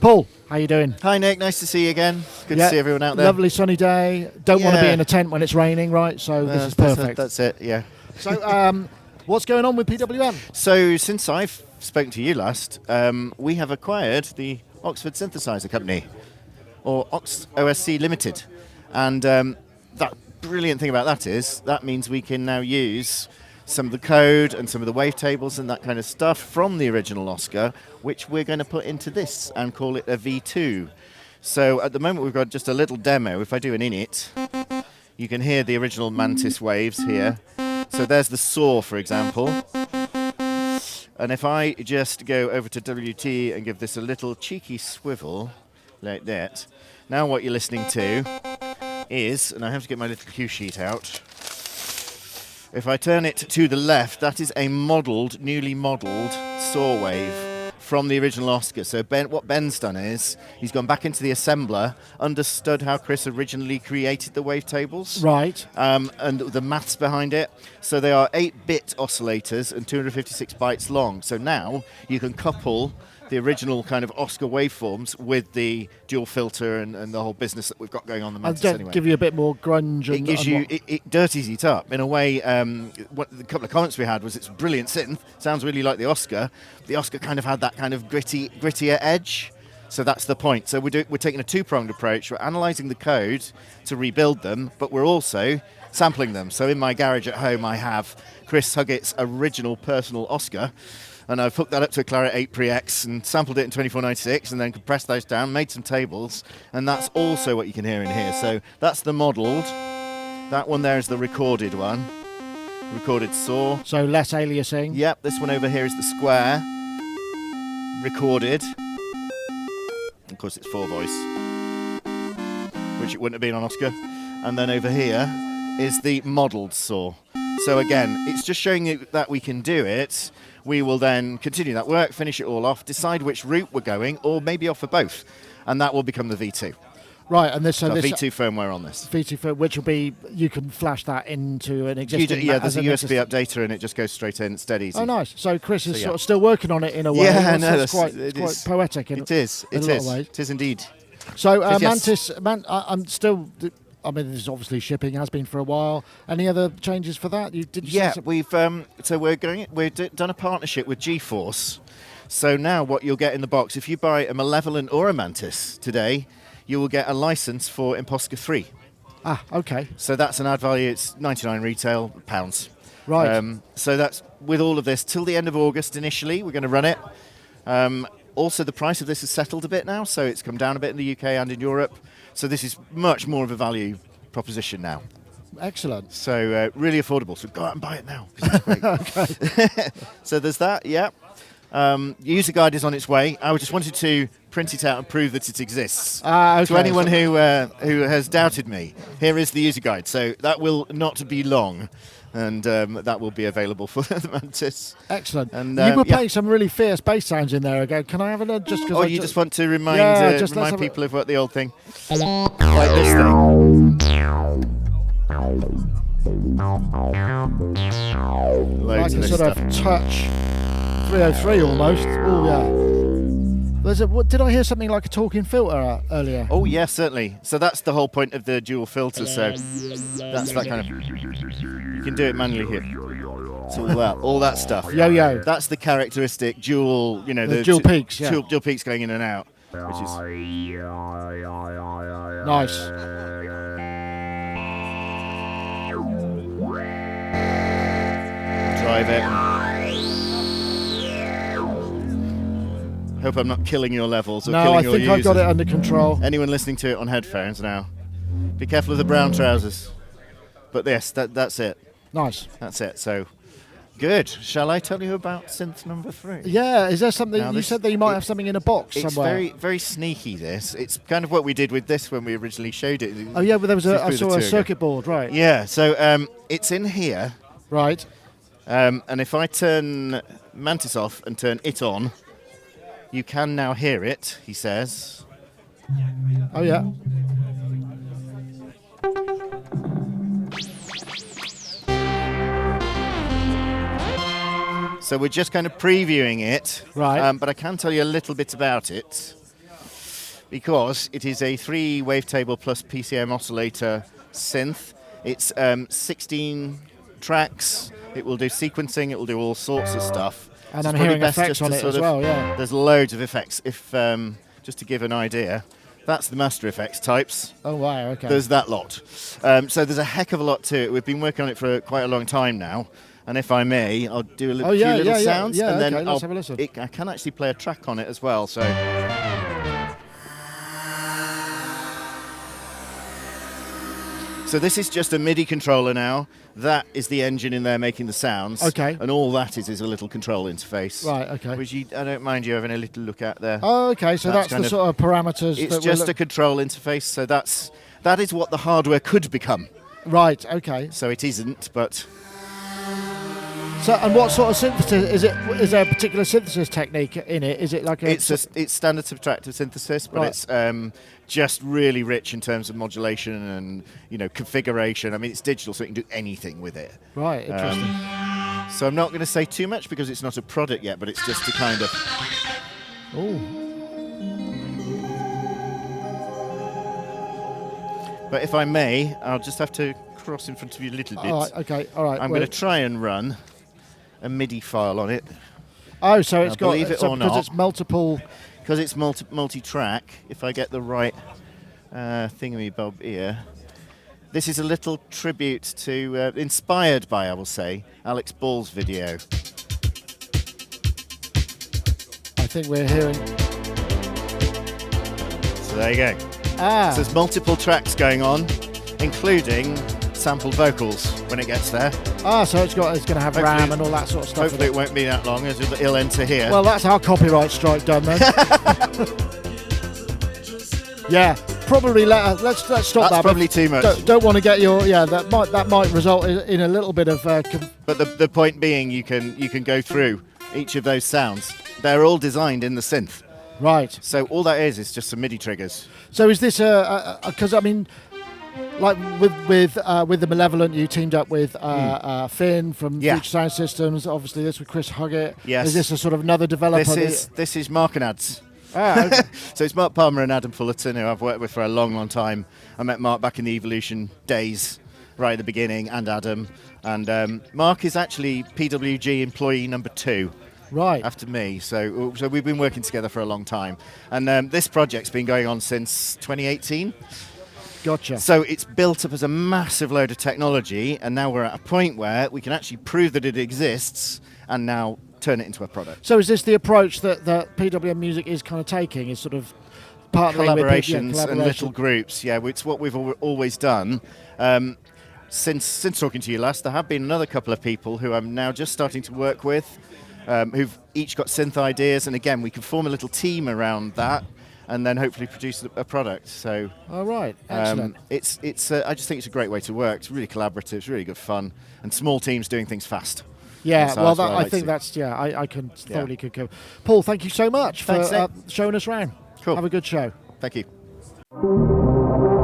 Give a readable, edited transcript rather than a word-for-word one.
Paul, how you doing? Hi Nick, nice to see you again. Good to see everyone out there. Lovely sunny day. Don't want to be in a tent when it's raining, right? So this is perfect. That's it, yeah. So what's going on with PWM? So since I've spoken to you last, we have acquired the Oxford Synthesizer Company, or OSC Limited. And that brilliant thing about that is, that means we can now use some of the code and some of the wavetables and that kind of stuff from the original Oscar, which we're going to put into this and call it a V2. So at the moment we've got just a little demo. If I do an init, you can hear the original Mantis waves here. So there's the saw, for example. And if I just go over to WT and give this a little cheeky swivel, like that, now what you're listening to is, and I have to get my little cue sheet out, if I turn it to the left, that is a newly modelled saw wave from the original Oscar. So what Ben's done is, he's gone back into the assembler, understood how Chris originally created the wavetables. Right. And the maths behind it. So they are 8-bit oscillators and 256 bytes long. So now you can couple the original kind of Oscar waveforms with the dual filter and the whole business that we've got going on the Mantis anyway. Give you a bit more grunge. It gives you, it dirties it up. In a way, the couple of comments we had was it's brilliant synth, sounds really like the Oscar. The Oscar kind of had that kind of grittier edge. So that's the point. So we're taking a two-pronged approach. We're analysing the code to rebuild them, but we're also sampling them. So in my garage at home, I have Chris Huggett's original personal Oscar, and I've hooked that up to a Claret 8 Pre-X and sampled it in 2496 and then compressed those down, made some tables, and that's also what you can hear in here. So that's the modelled. That one there is the recorded one. Recorded saw. So less aliasing. Yep, this one over here is the square. Recorded. Of course it's 4-voice, which it wouldn't have been on Oscar. And then over here is the modelled saw. So again, it's just showing you that we can do it. We will then continue that work, finish it all off, decide which route we're going, or maybe offer both. And that will become the V2. Right, and this V2 firmware on this. V2, which will be, you can flash that into an existing... Yeah, there's a USB updater and it just goes straight in. It's dead easy. Oh, nice. So Chris is sort of still working on it in a way. Yeah, no, it's quite poetic in a lot of ways. It is indeed. So Mantis, I'm still... I mean, this is obviously shipping, has been for a while. Any other changes for that? We've so we've done a partnership with GeForce. So now what you'll get in the box, if you buy a Malevolent or a Mantis today, you will get a license for Imposca 3. Ah, okay. So that's an add value. It's 99 retail pounds. Right. So that's with all of this till the end of August. Initially, we're going to run it. Also, the price of this has settled a bit now, so it's come down a bit in the UK and in Europe. So this is much more of a value proposition now. Excellent. So really affordable. So go out and buy it now. It's great. Okay. So there's that, yeah. User guide is on its way. I just wanted to print it out and prove that it exists. Okay. To anyone who has doubted me, here is the user guide. So that will not be long. And that will be available for the Mantis. Excellent. And, you were playing some really fierce bass sounds in there again. Can I have a just? Oh, you just want to remind people of what the old thing, like this thing. Like a sort of touch 303 almost. Oh yeah. Did I hear something like a talking filter earlier? Oh yes, certainly. So that's the whole point of the dual filter. So that's that kind of. You can do it manually here. So all that stuff. Yo. That's the characteristic dual. You know, the dual peaks. Yeah. Dual peaks going in and out, which is nice. Drive it. Hope I'm not killing your levels or killing your users. No, I think I've got it under control. Anyone listening to it on headphones now, be careful of the brown trousers. But yes, that's it. Nice. That's it. So, good. Shall I tell you about synth number 3? Yeah. Is there something you said that you might have something in a box somewhere? It's very sneaky. This. It's kind of what we did with this when we originally showed it. Oh yeah, but there was I saw a circuit board, right? Yeah. So it's in here. Right. And if I turn Mantis off and turn it on, you can now hear it, he says. Oh, yeah. So we're just kind of previewing it. Right. But I can tell you a little bit about it. because it is a 3 wavetable plus PCM oscillator synth. It's 16 tracks. It will do sequencing. It will do all sorts of stuff. And So I'm it's probably hearing best effects just on to it sort as of- well, yeah. There's loads of effects. If just to give an idea, that's the master effects types. Oh, wow, okay. There's that lot. So there's a heck of a lot to it. We've been working on it for quite a long time now. And if I may, I'll do a few little sounds, yeah, and then okay, let's have a listen. I can actually play a track on it as well. So. So this is just a MIDI controller now. That is the engine in there making the sounds. Okay. And all that is a little control interface. Right, okay. Which I don't mind you having a little look at there. Oh, okay, so that's kind the sort of parameters. It's that just a control interface, so that is what the hardware could become. Right, okay. So it isn't, but So, and what sort of synthesis is it? Is there a particular synthesis technique in it? Is it like a? it's standard subtractive synthesis, but Right. it's just really rich in terms of modulation and configuration. I mean, it's digital, so you can do anything with it. Right, interesting. So I'm not going to say too much because it's not a product yet, but it's just to kind of. Oh, But if I may, I'll just have to cross in front of you a little bit. all right, okay, all right. I'm going to try and run a MIDI file on it Oh, so it's Now, got believe it or because not- it's multiple. because it's multi-track. If I get the right thingy-bob here, this is a little tribute to, inspired by, I will say, Alex Ball's video. I think we're hearing. So there you go. Ah, So there's multiple tracks going on, including sampled vocals when it gets there. so it's going to have Hopefully- RAM and all that sort of stuff. Hopefully it won't be that long as it'll enter here. Well, that's our copyright strike done then. Yeah, probably let's stop That's that. probably too much. Don't want to get your that might result in a little bit of But the point being, you can go through each of those sounds. They're all designed in the synth. right. So all that is just some MIDI triggers. So is this because I mean, like with the Malevolent, you teamed up with Finn from Yeah. Future Sound Systems. Obviously, this with Chris Huggett. Yes. Is this a sort of another developer? This is Mark and Ads. Okay. So it's Mark Palmer and Adam Fullerton, who I've worked with for a long, long time. I met Mark back in the Evolution days, right at the beginning, and Adam. And Mark is actually PWG employee number 2 Right. after me. So we've been working together for a long time. And this project's been going on since 2018. Gotcha. So it's built up as a massive load of technology, and now we're at a point where we can actually prove that it exists and now turn it into a product. So is this the approach that PWM Music is kind of taking? Is sort of partnering with Collaborations and little groups, yeah, it's what we've always done. Since talking to you last, there have been another couple of people who I'm now just starting to work with, who've each got synth ideas, and again, we can form a little team around that, and then hopefully produce a product. So, All right. Excellent. it's I just think it's a great way to work. It's really collaborative, it's really good fun, and small teams doing things fast. Yeah, That's well, what I I like think to- that's I can totally concur. Paul, thank you so much for Thanks, Nick. showing us around. Cool. Have a good show. Thank you.